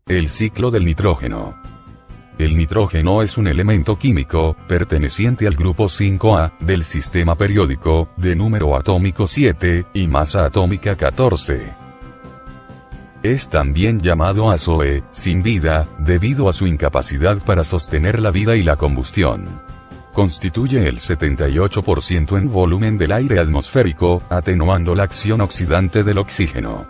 El ciclo del nitrógeno. El nitrógeno es un elemento químico, perteneciente al grupo 5A, del sistema periódico, de número atómico 7, y masa atómica 14. Es también llamado azoe, sin vida, debido a su incapacidad para sostener la vida y la combustión. Constituye el 78% en volumen del aire atmosférico, atenuando la acción oxidante del oxígeno.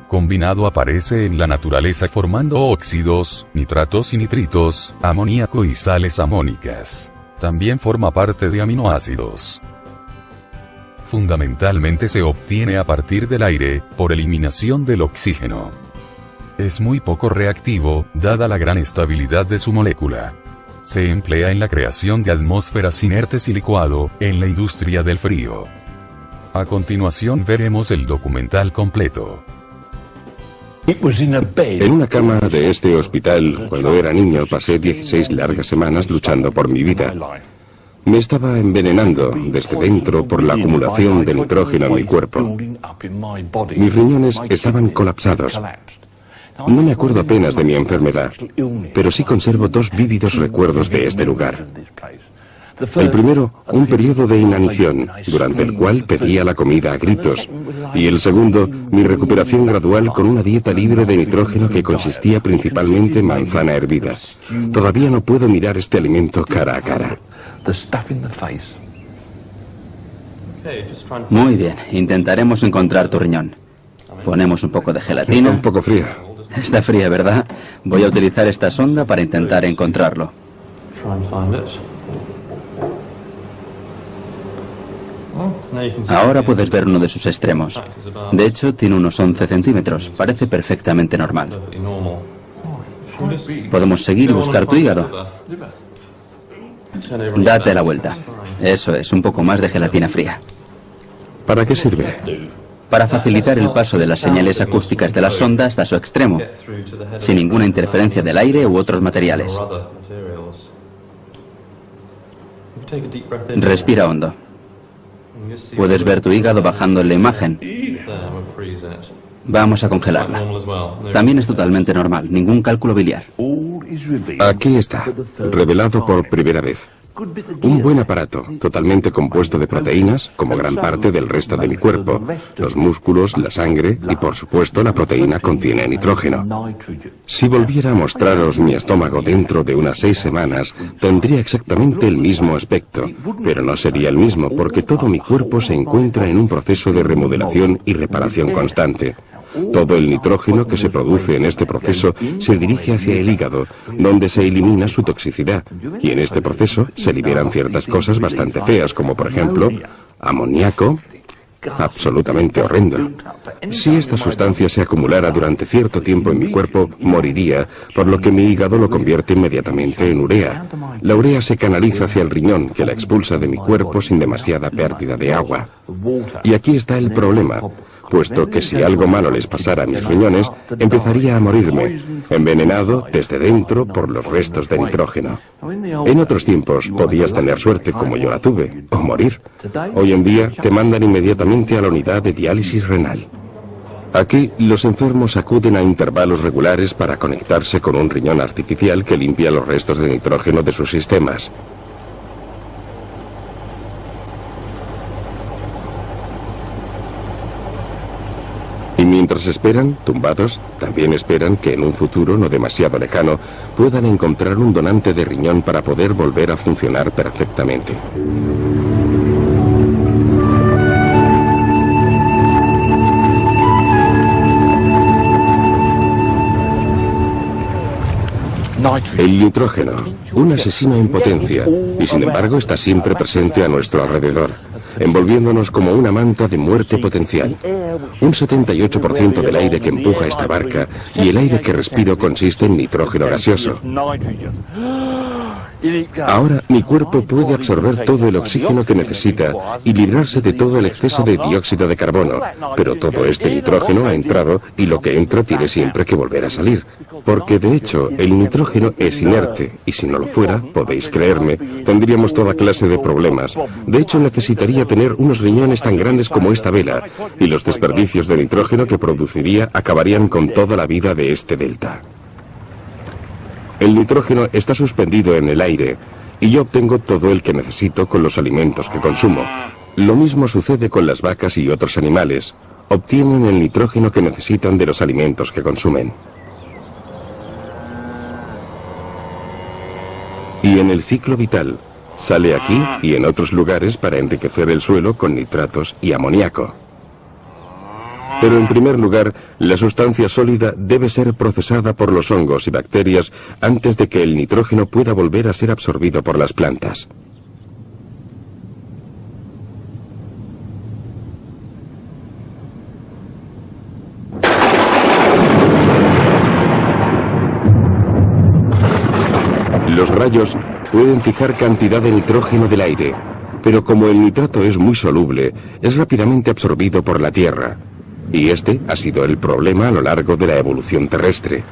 Combinado aparece en la naturaleza formando óxidos, nitratos y nitritos, amoníaco y sales amónicas. También forma parte de aminoácidos. Fundamentalmente se obtiene a partir del aire, por eliminación del oxígeno. Es muy poco reactivo, dada la gran estabilidad de su molécula. Se emplea en la creación de atmósferas inertes y licuado, en la industria del frío. A continuación veremos el documental completo. En una cama de este hospital, cuando era niño, pasé 16 largas semanas luchando por mi vida. Me estaba envenenando desde dentro por la acumulación de nitrógeno en mi cuerpo. Mis riñones estaban colapsados. No me acuerdo apenas de mi enfermedad, pero sí conservo dos vívidos recuerdos de este lugar. El primero, un periodo de inanición, durante el cual pedía la comida a gritos, y el segundo, mi recuperación gradual con una dieta libre de nitrógeno que consistía principalmente en manzana hervida. Todavía no puedo mirar este alimento cara a cara. Muy bien, intentaremos encontrar tu riñón. Ponemos un poco de gelatina. Está un poco fría. Está fría, ¿verdad? Voy a utilizar esta sonda para intentar encontrarlo. Ahora puedes ver uno de sus extremos. De hecho, tiene unos 11 centímetros. Parece perfectamente normal. Podemos seguir y buscar tu hígado. Date la vuelta. Eso es, un poco más de gelatina fría. ¿Para qué sirve? Para facilitar el paso de las señales acústicas de la sonda hasta su extremo, sin ninguna interferencia del aire u otros materiales. Respira hondo. Puedes ver tu hígado bajando en la imagen. Vamos a congelarla. También es totalmente normal, ningún cálculo biliar. Aquí está, revelado por primera vez. Un buen aparato, totalmente compuesto de proteínas, como gran parte del resto de mi cuerpo. Los músculos, la sangre y, por supuesto, la proteína contiene nitrógeno. Si volviera a mostraros mi estómago dentro de unas 6 semanas, tendría exactamente el mismo aspecto, pero no sería el mismo porque todo mi cuerpo se encuentra en un proceso de remodelación y reparación constante. Todo el nitrógeno que se produce en este proceso se dirige hacia el hígado, donde se elimina su toxicidad, y en este proceso se liberan ciertas cosas bastante feas, como por ejemplo, amoníaco, absolutamente horrendo. Si esta sustancia se acumulara durante cierto tiempo en mi cuerpo, moriría, por lo que mi hígado lo convierte inmediatamente en urea. La urea se canaliza hacia el riñón, que la expulsa de mi cuerpo sin demasiada pérdida de agua. Y aquí está el problema, puesto que si algo malo les pasara a mis riñones, empezaría a morirme, envenenado desde dentro por los restos de nitrógeno. En otros tiempos podías tener suerte como yo la tuve, o morir. Hoy en día te mandan inmediatamente a la unidad de diálisis renal. Aquí, los enfermos acuden a intervalos regulares para conectarse con un riñón artificial que limpia los restos de nitrógeno de sus sistemas. Y mientras esperan, tumbados, también esperan que en un futuro no demasiado lejano puedan encontrar un donante de riñón para poder volver a funcionar perfectamente. El nitrógeno, un asesino en potencia, y sin embargo está siempre presente a nuestro alrededor, envolviéndonos como una manta de muerte potencial. Un 78% del aire que empuja esta barca y el aire que respiro consiste en nitrógeno gaseoso. Ahora mi cuerpo puede absorber todo el oxígeno que necesita y librarse de todo el exceso de dióxido de carbono, pero todo este nitrógeno ha entrado y lo que entra tiene siempre que volver a salir, porque de hecho el nitrógeno es inerte y si no lo fuera, podéis creerme, tendríamos toda clase de problemas. De hecho necesitaría tener unos riñones tan grandes como esta vela y los desperdicios de nitrógeno que produciría acabarían con toda la vida de este delta. El nitrógeno está suspendido en el aire y yo obtengo todo el que necesito con los alimentos que consumo. Lo mismo sucede con las vacas y otros animales. Obtienen el nitrógeno que necesitan de los alimentos que consumen. Y en el ciclo vital, sale aquí y en otros lugares para enriquecer el suelo con nitratos y amoníaco. Pero en primer lugar, la sustancia sólida debe ser procesada por los hongos y bacterias antes de que el nitrógeno pueda volver a ser absorbido por las plantas. Los rayos pueden fijar cantidad de nitrógeno del aire, pero como el nitrato es muy soluble, es rápidamente absorbido por la tierra. Y este ha sido el problema a lo largo de la evolución terrestre.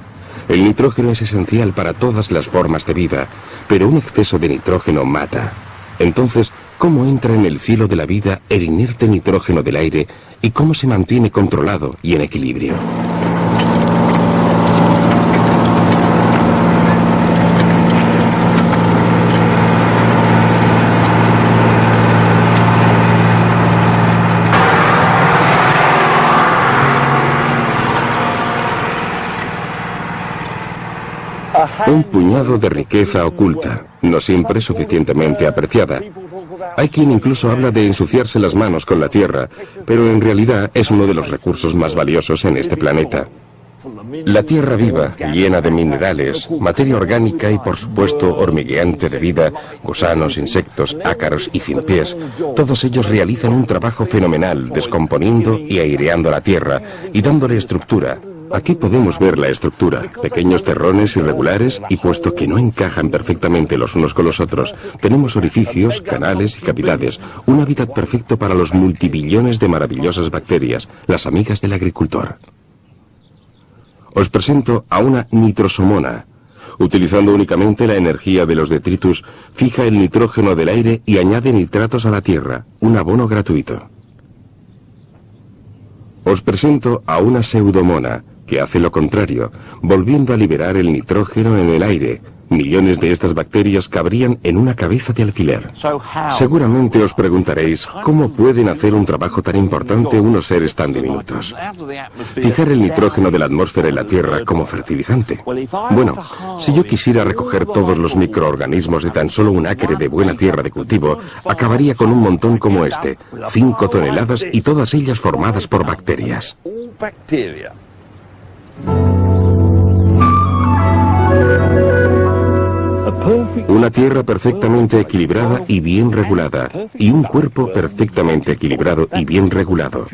El nitrógeno es esencial para todas las formas de vida, pero un exceso de nitrógeno mata. Entonces, ¿cómo entra en el cielo de la vida el inerte nitrógeno del aire y cómo se mantiene controlado y en equilibrio? Un puñado de riqueza oculta, no siempre suficientemente apreciada. Hay quien incluso habla de ensuciarse las manos con la tierra, pero en realidad es uno de los recursos más valiosos en este planeta. La tierra viva, llena de minerales, materia orgánica y por supuesto hormigueante de vida, gusanos, insectos, ácaros y ciempiés, todos ellos realizan un trabajo fenomenal descomponiendo y aireando la tierra y dándole estructura. Aquí podemos ver la estructura, pequeños terrones irregulares y puesto que no encajan perfectamente los unos con los otros, tenemos orificios, canales y cavidades, un hábitat perfecto para los multibillones de maravillosas bacterias, las amigas del agricultor. Os presento a una nitrosomona. Utilizando únicamente la energía de los detritus, fija el nitrógeno del aire y añade nitratos a la tierra, un abono gratuito. Os presento a una pseudomona, que hace lo contrario, volviendo a liberar el nitrógeno en el aire. Millones de estas bacterias cabrían en una cabeza de alfiler. Seguramente os preguntaréis, ¿cómo pueden hacer un trabajo tan importante unos seres tan diminutos? Fijar el nitrógeno de la atmósfera en la Tierra como fertilizante. Bueno, si yo quisiera recoger todos los microorganismos de tan solo un acre de buena tierra de cultivo, acabaría con un montón como este, 5 toneladas y todas ellas formadas por bacterias. Una tierra perfectamente equilibrada y bien regulada, y un cuerpo perfectamente equilibrado y bien regulado.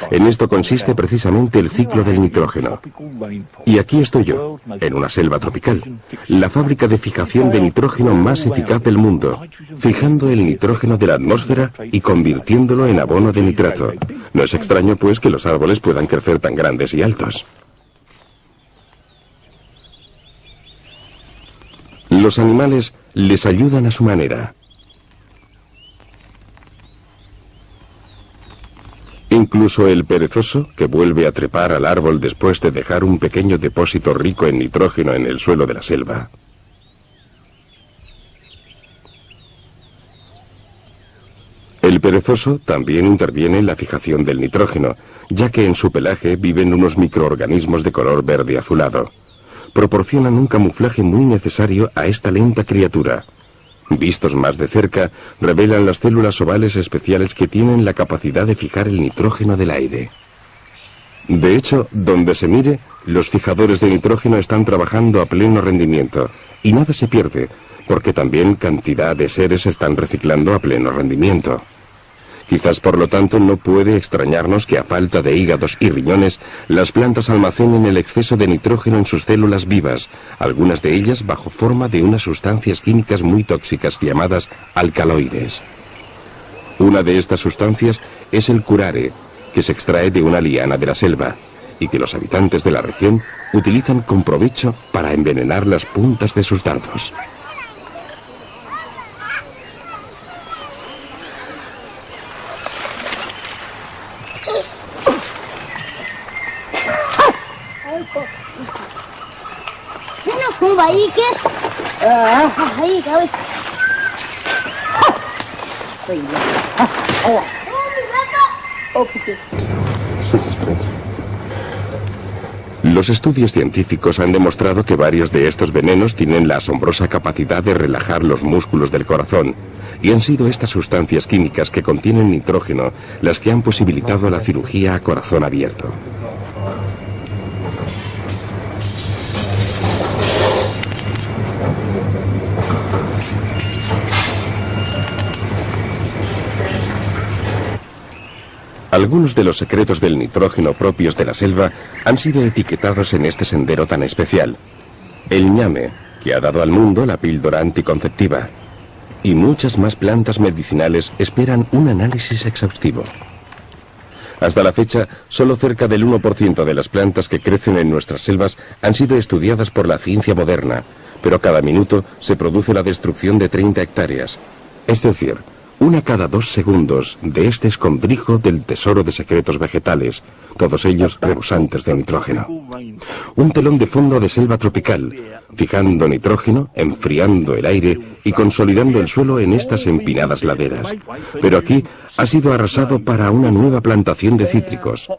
En esto consiste precisamente el ciclo del nitrógeno. Y aquí estoy yo, en una selva tropical, la fábrica de fijación de nitrógeno más eficaz del mundo, fijando el nitrógeno de la atmósfera y convirtiéndolo en abono de nitrato. No es extraño, pues, que los árboles puedan crecer tan grandes y altos. Los animales les ayudan a su manera. Incluso el perezoso, que vuelve a trepar al árbol después de dejar un pequeño depósito rico en nitrógeno en el suelo de la selva. El perezoso también interviene en la fijación del nitrógeno, ya que en su pelaje viven unos microorganismos de color verde azulado. Proporcionan un camuflaje muy necesario a esta lenta criatura. Vistos más de cerca, revelan las células ovales especiales que tienen la capacidad de fijar el nitrógeno del aire. De hecho, donde se mire, los fijadores de nitrógeno están trabajando a pleno rendimiento, y nada se pierde, porque también cantidad de seres están reciclando a pleno rendimiento. Quizás por lo tanto no puede extrañarnos que a falta de hígados y riñones, las plantas almacenen el exceso de nitrógeno en sus células vivas, algunas de ellas bajo forma de unas sustancias químicas muy tóxicas llamadas alcaloides. Una de estas sustancias es el curare, que se extrae de una liana de la selva, y que los habitantes de la región utilizan con provecho para envenenar las puntas de sus dardos. Los estudios científicos han demostrado que varios de estos venenos tienen la asombrosa capacidad de relajar los músculos del corazón, y han sido estas sustancias químicas que contienen nitrógeno las que han posibilitado la cirugía a corazón abierto. Algunos de los secretos del nitrógeno propios de la selva han sido etiquetados en este sendero tan especial. El ñame, que ha dado al mundo la píldora anticonceptiva. Y muchas más plantas medicinales esperan un análisis exhaustivo. Hasta la fecha, solo cerca del 1% de las plantas que crecen en nuestras selvas han sido estudiadas por la ciencia moderna, pero cada minuto se produce la destrucción de 30 hectáreas. Es decir, una cada 2 segundos de este escondrijo del tesoro de secretos vegetales, todos ellos rebosantes de nitrógeno. Un telón de fondo de selva tropical, fijando nitrógeno, enfriando el aire y consolidando el suelo en estas empinadas laderas. Pero aquí ha sido arrasado para una nueva plantación de cítricos.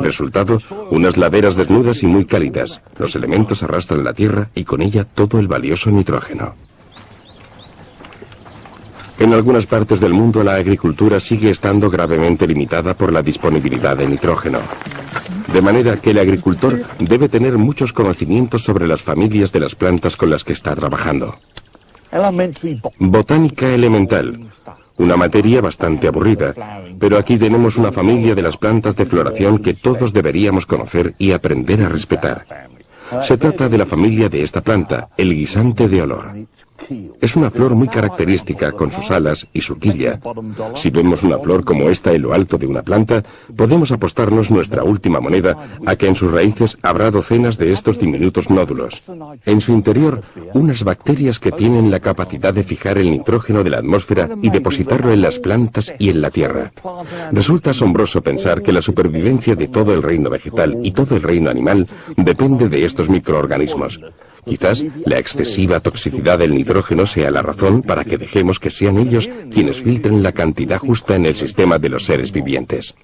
Resultado, unas laderas desnudas y muy cálidas. Los elementos arrastran la tierra y con ella todo el valioso nitrógeno. En algunas partes del mundo la agricultura sigue estando gravemente limitada por la disponibilidad de nitrógeno. De manera que el agricultor debe tener muchos conocimientos sobre las familias de las plantas con las que está trabajando. Botánica elemental. Una materia bastante aburrida, pero aquí tenemos una familia de las plantas de floración que todos deberíamos conocer y aprender a respetar. Se trata de la familia de esta planta, el guisante de olor. Es una flor muy característica con sus alas y su quilla. Si vemos una flor como esta en lo alto de una planta, podemos apostarnos nuestra última moneda a que en sus raíces habrá docenas de estos diminutos nódulos. En su interior, unas bacterias que tienen la capacidad de fijar el nitrógeno de la atmósfera y depositarlo en las plantas y en la tierra. Resulta asombroso pensar que la supervivencia de todo el reino vegetal y todo el reino animal depende de estos microorganismos. Quizás la excesiva toxicidad del nitrógeno sea la razón para que dejemos que sean ellos quienes filtren la cantidad justa en el sistema de los seres vivientes.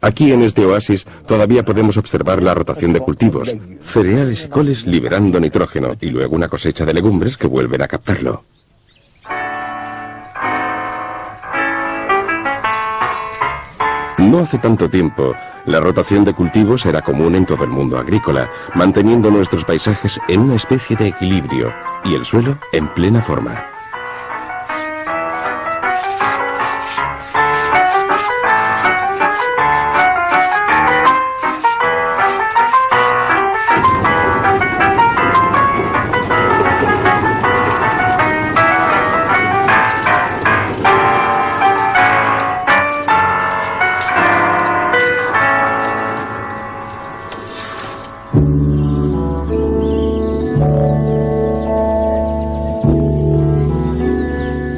Aquí en este oasis todavía podemos observar la rotación de cultivos, cereales y coles liberando nitrógeno y luego una cosecha de legumbres que vuelven a captarlo. No hace tanto tiempo, la rotación de cultivos era común en todo el mundo agrícola, manteniendo nuestros paisajes en una especie de equilibrio y el suelo en plena forma.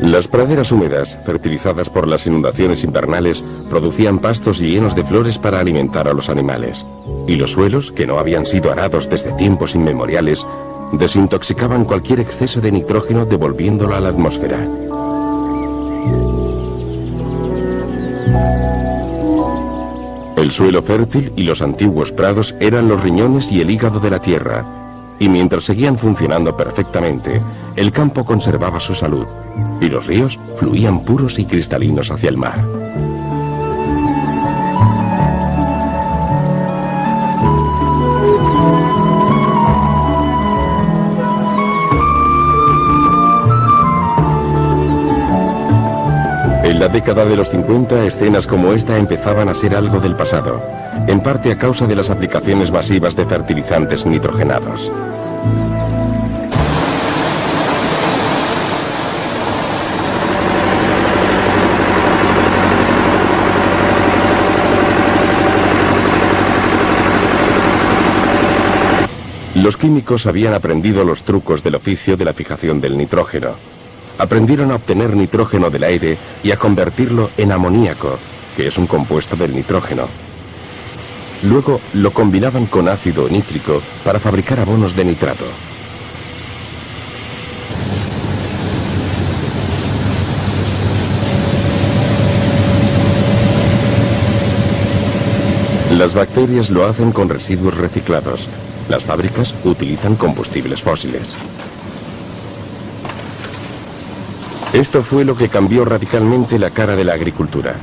Las praderas húmedas, fertilizadas por las inundaciones invernales, producían pastos llenos de flores para alimentar a los animales. Y los suelos, que no habían sido arados desde tiempos inmemoriales, desintoxicaban cualquier exceso de nitrógeno devolviéndolo a la atmósfera. El suelo fértil y los antiguos prados eran los riñones y el hígado de la tierra. Y mientras seguían funcionando perfectamente, el campo conservaba su salud, y los ríos fluían puros y cristalinos hacia el mar. En la década de los 50, escenas como esta empezaban a ser algo del pasado, en parte a causa de las aplicaciones masivas de fertilizantes nitrogenados. Los químicos habían aprendido los trucos del oficio de la fijación del nitrógeno. Aprendieron a obtener nitrógeno del aire y a convertirlo en amoníaco, que es un compuesto del nitrógeno. Luego lo combinaban con ácido nítrico para fabricar abonos de nitrato. Las bacterias lo hacen con residuos reciclados. Las fábricas utilizan combustibles fósiles. Esto fue lo que cambió radicalmente la cara de la agricultura.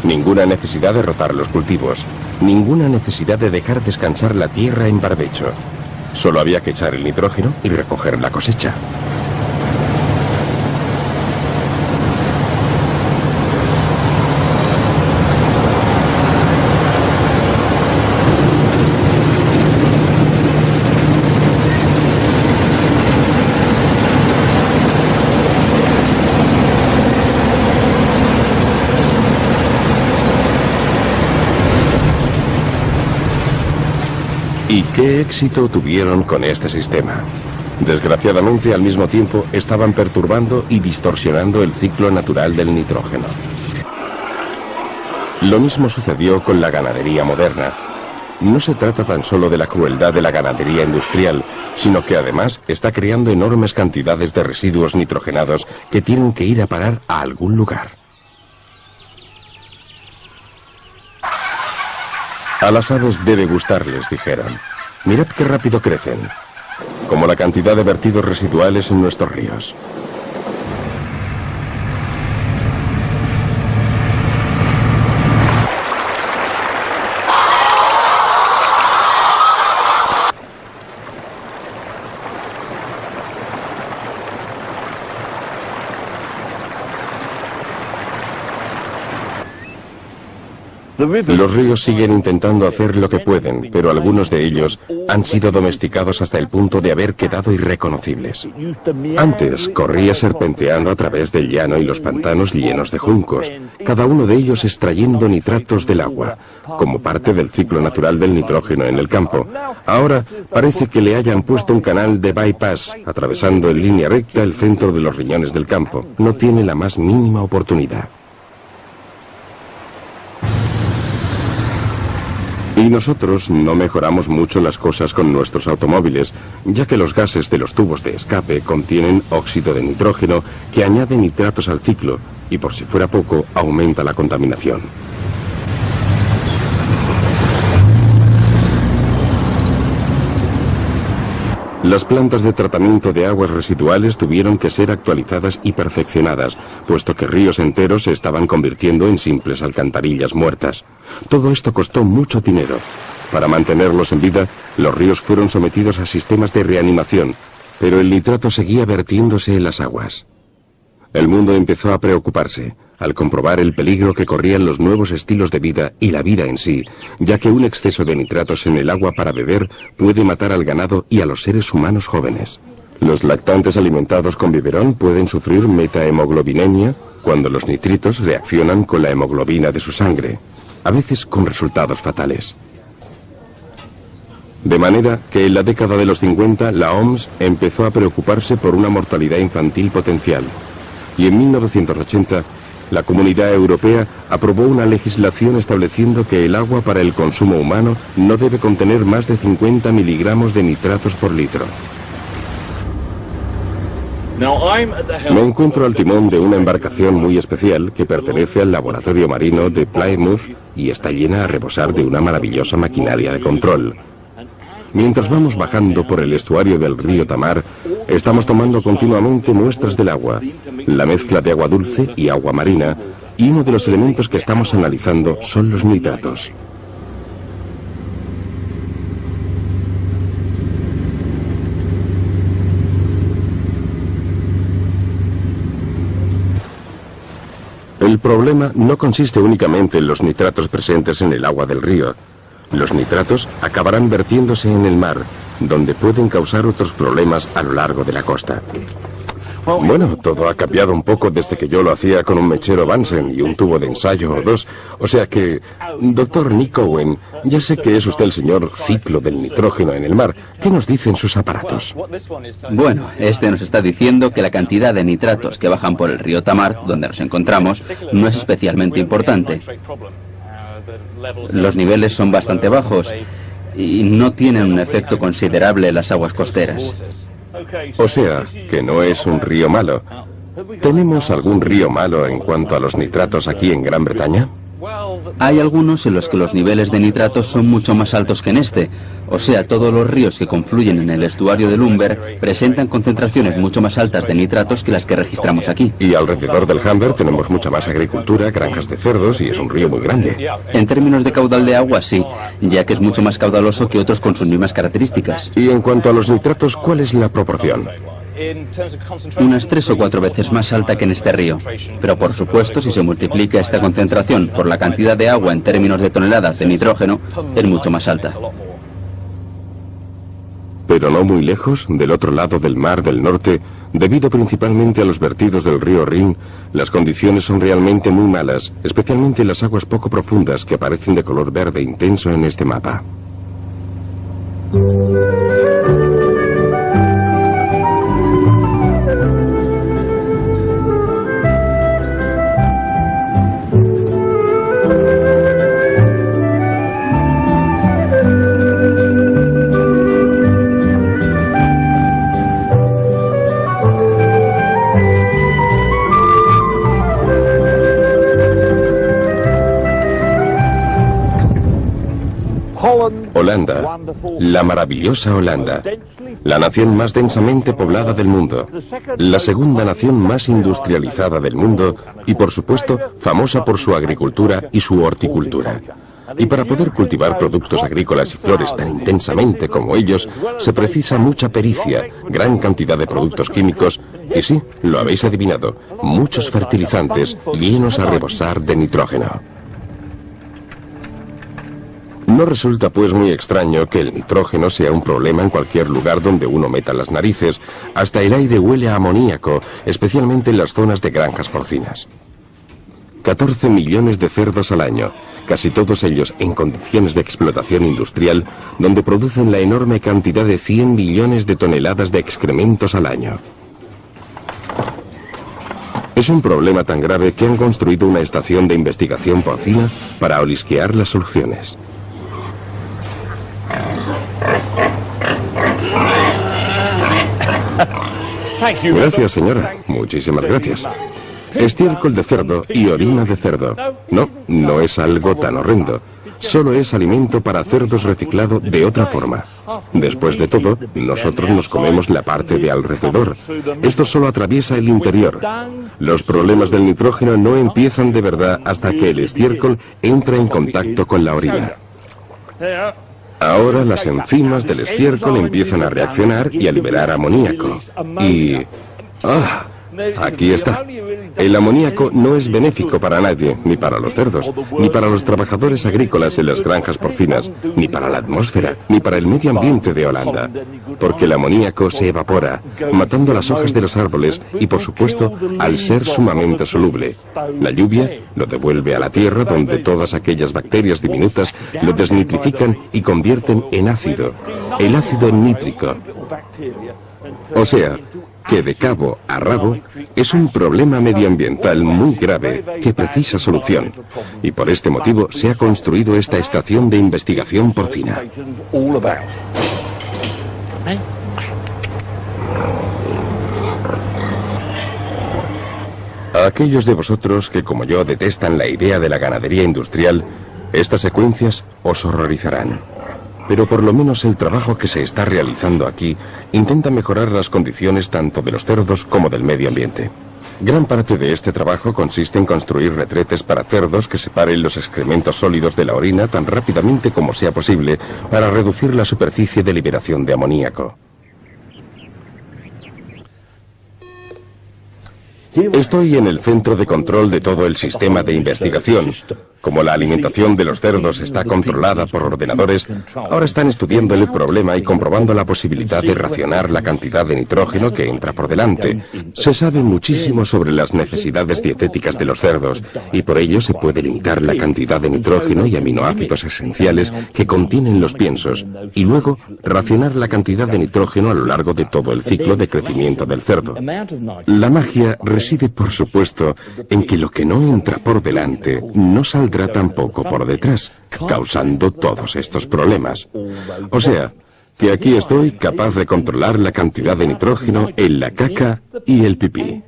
Ninguna necesidad de rotar los cultivos, ninguna necesidad de dejar descansar la tierra en barbecho. Solo había que echar el nitrógeno y recoger la cosecha. ¿Y qué éxito tuvieron con este sistema? Desgraciadamente, al mismo tiempo, estaban perturbando y distorsionando el ciclo natural del nitrógeno. Lo mismo sucedió con la ganadería moderna. No se trata tan solo de la crueldad de la ganadería industrial, sino que además está creando enormes cantidades de residuos nitrogenados que tienen que ir a parar a algún lugar. A las aves debe gustarles, dijeron. Mirad qué rápido crecen, como la cantidad de vertidos residuales en nuestros ríos. Los ríos siguen intentando hacer lo que pueden, pero algunos de ellos han sido domesticados hasta el punto de haber quedado irreconocibles. Antes corría serpenteando a través del llano y los pantanos llenos de juncos, cada uno de ellos extrayendo nitratos del agua, como parte del ciclo natural del nitrógeno en el campo. Ahora parece que le hayan puesto un canal de bypass, atravesando en línea recta el centro de los riñones del campo. No tiene la más mínima oportunidad. Y nosotros no mejoramos mucho las cosas con nuestros automóviles, ya que los gases de los tubos de escape contienen óxido de nitrógeno que añade nitratos al ciclo y, por si fuera poco, aumenta la contaminación. Las plantas de tratamiento de aguas residuales tuvieron que ser actualizadas y perfeccionadas, puesto que ríos enteros se estaban convirtiendo en simples alcantarillas muertas. Todo esto costó mucho dinero. Para mantenerlos en vida, los ríos fueron sometidos a sistemas de reanimación, pero el nitrato seguía vertiéndose en las aguas. El mundo empezó a preocuparse, al comprobar el peligro que corrían los nuevos estilos de vida y la vida en sí, ya que un exceso de nitratos en el agua para beber puede matar al ganado y a los seres humanos jóvenes. Los lactantes alimentados con biberón pueden sufrir metahemoglobinemia cuando los nitritos reaccionan con la hemoglobina de su sangre, a veces con resultados fatales. De manera que en la década de los 50 la OMS empezó a preocuparse por una mortalidad infantil potencial. Y en 1980, la Comunidad Europea aprobó una legislación estableciendo que el agua para el consumo humano no debe contener más de 50 miligramos de nitratos por litro. Me encuentro al timón de una embarcación muy especial que pertenece al laboratorio marino de Plymouth y está llena a rebosar de una maravillosa maquinaria de control. Mientras vamos bajando por el estuario del río Tamar, estamos tomando continuamente muestras del agua, la mezcla de agua dulce y agua marina, y uno de los elementos que estamos analizando son los nitratos. El problema no consiste únicamente en los nitratos presentes en el agua del río. Los nitratos acabarán vertiéndose en el mar, donde pueden causar otros problemas a lo largo de la costa. Bueno, todo ha cambiado un poco desde que yo lo hacía con un mechero Bunsen y un tubo de ensayo o dos. O sea que, doctor Nick Owen, ya sé que es usted el señor ciclo del nitrógeno en el mar. ¿Qué nos dicen sus aparatos? Bueno, este nos está diciendo que la cantidad de nitratos que bajan por el río Tamar, donde nos encontramos, no es especialmente importante. Los niveles son bastante bajos y no tienen un efecto considerable en las aguas costeras. O sea, que no es un río malo. ¿Tenemos algún río malo en cuanto a los nitratos aquí en Gran Bretaña? Hay algunos en los que los niveles de nitratos son mucho más altos que en este, o sea, todos los ríos que confluyen en el estuario del Humber presentan concentraciones mucho más altas de nitratos que las que registramos aquí. Y alrededor del Humber tenemos mucha más agricultura, granjas de cerdos y es un río muy grande. En términos de caudal de agua, sí, ya que es mucho más caudaloso que otros con sus mismas características. Y en cuanto a los nitratos, ¿cuál es la proporción? Unas 3 o 4 veces más alta que en este río. Pero por supuesto, si se multiplica esta concentración por la cantidad de agua en términos de toneladas de nitrógeno, es mucho más alta. Pero no muy lejos, del otro lado del Mar del Norte, debido principalmente a los vertidos del río Rin, las condiciones son realmente muy malas, especialmente las aguas poco profundas que aparecen de color verde intenso en este mapa. Holanda, la maravillosa Holanda, la nación más densamente poblada del mundo, la segunda nación más industrializada del mundo y, por supuesto, famosa por su agricultura y su horticultura. Y para poder cultivar productos agrícolas y flores tan intensamente como ellos, se precisa mucha pericia, gran cantidad de productos químicos y sí, lo habéis adivinado, muchos fertilizantes llenos a rebosar de nitrógeno. No resulta pues muy extraño que el nitrógeno sea un problema en cualquier lugar donde uno meta las narices. Hasta el aire huele a amoníaco, especialmente en las zonas de granjas porcinas. 14 millones de cerdos al año, casi todos ellos en condiciones de explotación industrial, donde producen la enorme cantidad de 100 millones de toneladas de excrementos al año. Es un problema tan grave que han construido una estación de investigación porcina para olisquear las soluciones. Gracias, señora. Muchísimas gracias. Estiércol de cerdo y orina de cerdo. No, no es algo tan horrendo. Solo es alimento para cerdos reciclado de otra forma. Después de todo, nosotros nos comemos la parte de alrededor. Esto solo atraviesa el interior. Los problemas del nitrógeno no empiezan de verdad hasta que el estiércol entra en contacto con la orina. Ahora las enzimas del estiércol empiezan a reaccionar y a liberar amoníaco. Y... ¡ah! Aquí está. El amoníaco no es benéfico para nadie, ni para los cerdos, ni para los trabajadores agrícolas en las granjas porcinas, ni para la atmósfera, ni para el medio ambiente de Holanda. Porque el amoníaco se evapora, matando las hojas de los árboles y, por supuesto, al ser sumamente soluble. La lluvia lo devuelve a la tierra, donde todas aquellas bacterias diminutas lo desnitrifican y convierten en ácido, el ácido nítrico. O sea, que de cabo a rabo es un problema medioambiental muy grave que precisa solución. Y por este motivo se ha construido esta estación de investigación porcina. A aquellos de vosotros que, como yo, detestan la idea de la ganadería industrial, estas secuencias os horrorizarán. Pero por lo menos el trabajo que se está realizando aquí intenta mejorar las condiciones tanto de los cerdos como del medio ambiente. Gran parte de este trabajo consiste en construir retretes para cerdos que separen los excrementos sólidos de la orina tan rápidamente como sea posible para reducir la superficie de liberación de amoníaco. Estoy en el centro de control de todo el sistema de investigación. Como la alimentación de los cerdos está controlada por ordenadores, ahora están estudiando el problema y comprobando la posibilidad de racionar la cantidad de nitrógeno que entra por delante. Se sabe muchísimo sobre las necesidades dietéticas de los cerdos y por ello se puede limitar la cantidad de nitrógeno y aminoácidos esenciales que contienen los piensos y luego racionar la cantidad de nitrógeno a lo largo de todo el ciclo de crecimiento del cerdo. La magia reside, por supuesto, en que lo que no entra por delante no saldrá tampoco por detrás, causando todos estos problemas. O sea, que aquí estoy capaz de controlar la cantidad de nitrógeno en la caca y el pipí.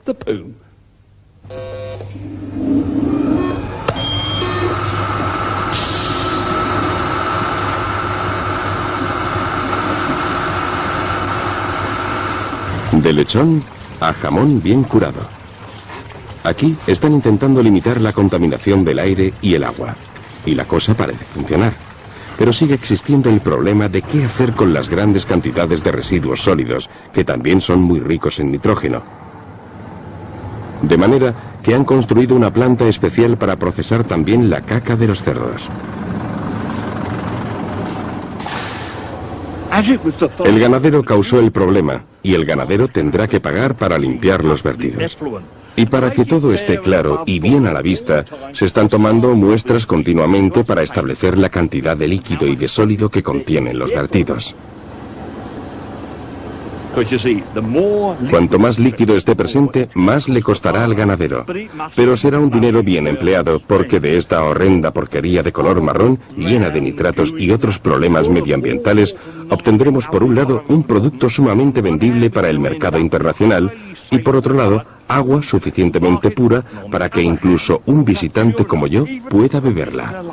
De lechón a jamón bien curado. Aquí están intentando limitar la contaminación del aire y el agua. Y la cosa parece funcionar. Pero sigue existiendo el problema de qué hacer con las grandes cantidades de residuos sólidos, que también son muy ricos en nitrógeno. De manera que han construido una planta especial para procesar también la caca de los cerdos. El ganadero causó el problema y el ganadero tendrá que pagar para limpiar los vertidos. Y para que todo esté claro y bien a la vista, se están tomando muestras continuamente para establecer la cantidad de líquido y de sólido que contienen los vertidos. Cuanto más líquido esté presente, más le costará al ganadero. Pero será un dinero bien empleado, porque de esta horrenda porquería de color marrón, llena de nitratos y otros problemas medioambientales, obtendremos por un lado un producto sumamente vendible para el mercado internacional y por otro lado, agua suficientemente pura para que incluso un visitante como yo pueda beberla.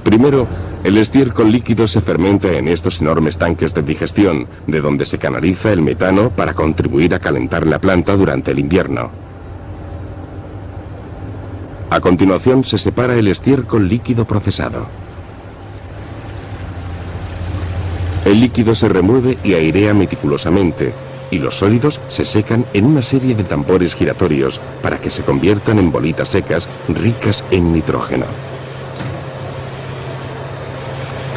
Primero, el estiércol líquido se fermenta en estos enormes tanques de digestión, de donde se canaliza el metano para contribuir a calentar la planta durante el invierno. A continuación se separa el estiércol líquido procesado. El líquido se remueve y airea meticulosamente, y los sólidos se secan en una serie de tambores giratorios para que se conviertan en bolitas secas ricas en nitrógeno.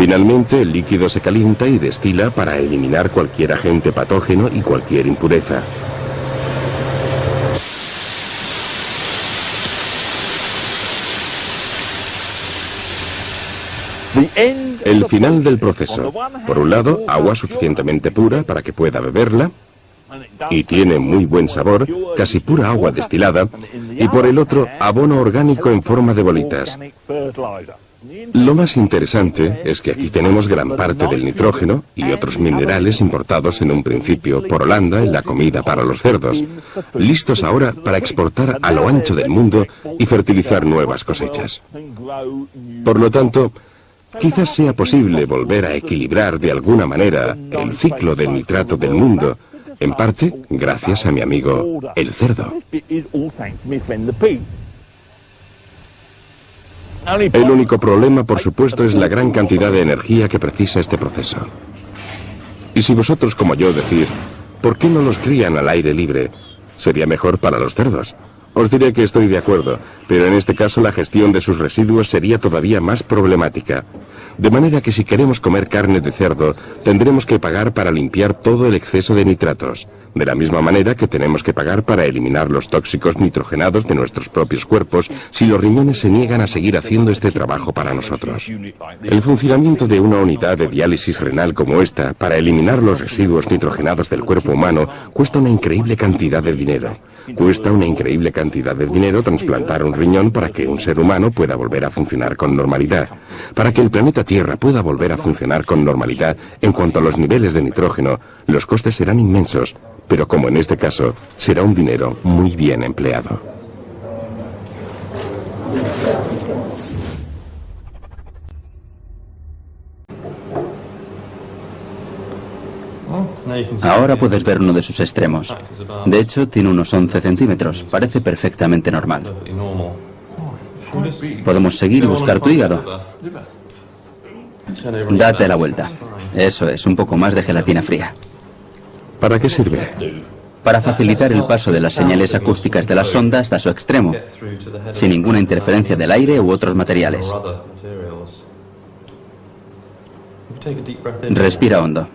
Finalmente, el líquido se calienta y destila para eliminar cualquier agente patógeno y cualquier impureza. El final del proceso. Por un lado, agua suficientemente pura para que pueda beberla, y tiene muy buen sabor, casi pura agua destilada, y por el otro, abono orgánico en forma de bolitas. Lo más interesante es que aquí tenemos gran parte del nitrógeno y otros minerales importados en un principio por Holanda en la comida para los cerdos, listos ahora para exportar a lo ancho del mundo y fertilizar nuevas cosechas. Por lo tanto, quizás sea posible volver a equilibrar de alguna manera el ciclo del nitrato del mundo, en parte gracias a mi amigo el cerdo. El único problema, por supuesto, es la gran cantidad de energía que precisa este proceso. Y si vosotros, como yo, decís, ¿por qué no los crían al aire libre? Sería mejor para los cerdos. Os diré que estoy de acuerdo, pero en este caso la gestión de sus residuos sería todavía más problemática. De manera que si queremos comer carne de cerdo, tendremos que pagar para limpiar todo el exceso de nitratos, de la misma manera que tenemos que pagar para eliminar los tóxicos nitrogenados de nuestros propios cuerpos si los riñones se niegan a seguir haciendo este trabajo para nosotros. El funcionamiento de una unidad de diálisis renal como esta, para eliminar los residuos nitrogenados del cuerpo humano, cuesta una increíble cantidad de dinero. Cuesta una increíble cantidad de dinero trasplantar un riñón para que un ser humano pueda volver a funcionar con normalidad. Para que el planeta Tierra pueda volver a funcionar con normalidad en cuanto a los niveles de nitrógeno, los costes serán inmensos, pero como en este caso, será un dinero muy bien empleado. Ahora puedes ver uno de sus extremos. De hecho, tiene unos 11 centímetros. Parece perfectamente normal. Podemos seguir y buscar tu hígado. Date la vuelta. Eso es, un poco más de gelatina fría. ¿Para qué sirve? Para facilitar el paso de las señales acústicas de la sonda hasta su extremo, sin ninguna interferencia del aire u otros materiales. Respira hondo.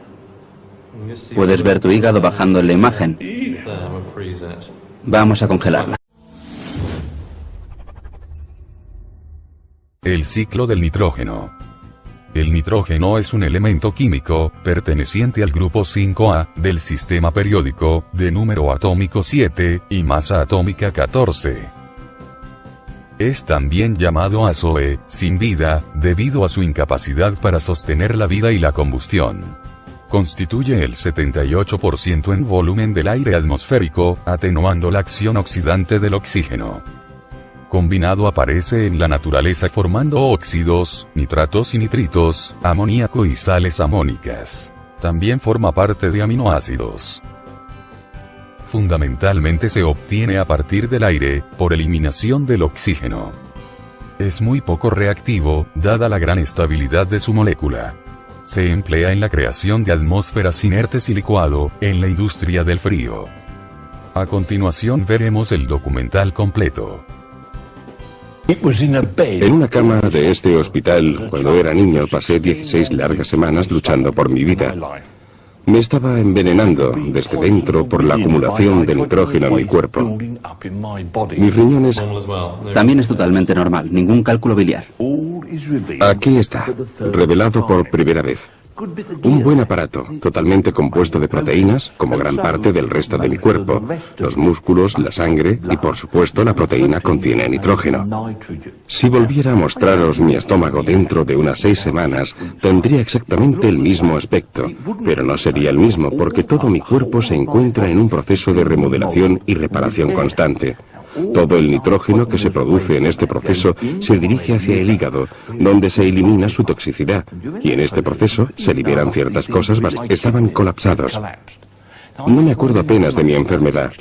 Puedes ver tu hígado bajando en la imagen. Vamos a congelarla. El ciclo del nitrógeno. El nitrógeno es un elemento químico, perteneciente al grupo 5A, del sistema periódico, de número atómico 7, y masa atómica 14. Es también llamado azoe, sin vida, debido a su incapacidad para sostener la vida y la combustión. Constituye el 78% en volumen del aire atmosférico, atenuando la acción oxidante del oxígeno. combinado aparece en la naturaleza formando óxidos, nitratos y nitritos, amoníaco y sales amónicas. También forma parte de aminoácidos. Fundamentalmente se obtiene a partir del aire, por eliminación del oxígeno. Es muy poco reactivo, dada la gran estabilidad de su molécula. Se emplea en la creación de atmósferas inertes y licuado, en la industria del frío. A continuación veremos el documental completo. En una cama de este hospital, cuando era niño, pasé 16 largas semanas luchando por mi vida. Me estaba envenenando desde dentro por la acumulación de nitrógeno en mi cuerpo. Mis riñones... También es totalmente normal, ningún cálculo biliar. Aquí está, revelado por primera vez. Un buen aparato, totalmente compuesto de proteínas, como gran parte del resto de mi cuerpo. Los músculos, la sangre y, por supuesto, la proteína contiene nitrógeno. Si volviera a mostraros mi estómago dentro de unas 6 semanas, tendría exactamente el mismo aspecto, pero no sería el mismo porque todo mi cuerpo se encuentra en un proceso de remodelación y reparación constante. Todo el nitrógeno que se produce en este proceso se dirige hacia el hígado, donde se elimina su toxicidad, y en este proceso se liberan ciertas cosas que estaban colapsados. No me acuerdo apenas de mi enfermedad,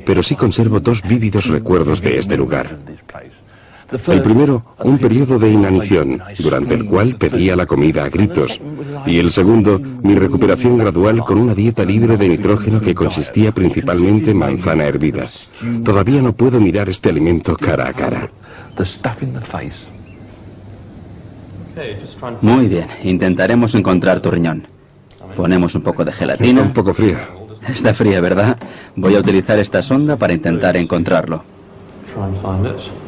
pero sí conservo 2 vívidos recuerdos de este lugar. El primero, un periodo de inanición, durante el cual pedía la comida a gritos. Y el segundo, mi recuperación gradual con una dieta libre de nitrógeno que consistía principalmente en manzana hervida. Todavía no puedo mirar este alimento cara a cara. Muy bien, intentaremos encontrar tu riñón. Ponemos un poco de gelatina. Está un poco fría. Está fría, ¿verdad? Voy a utilizar esta sonda para intentar encontrarlo. Try and find it.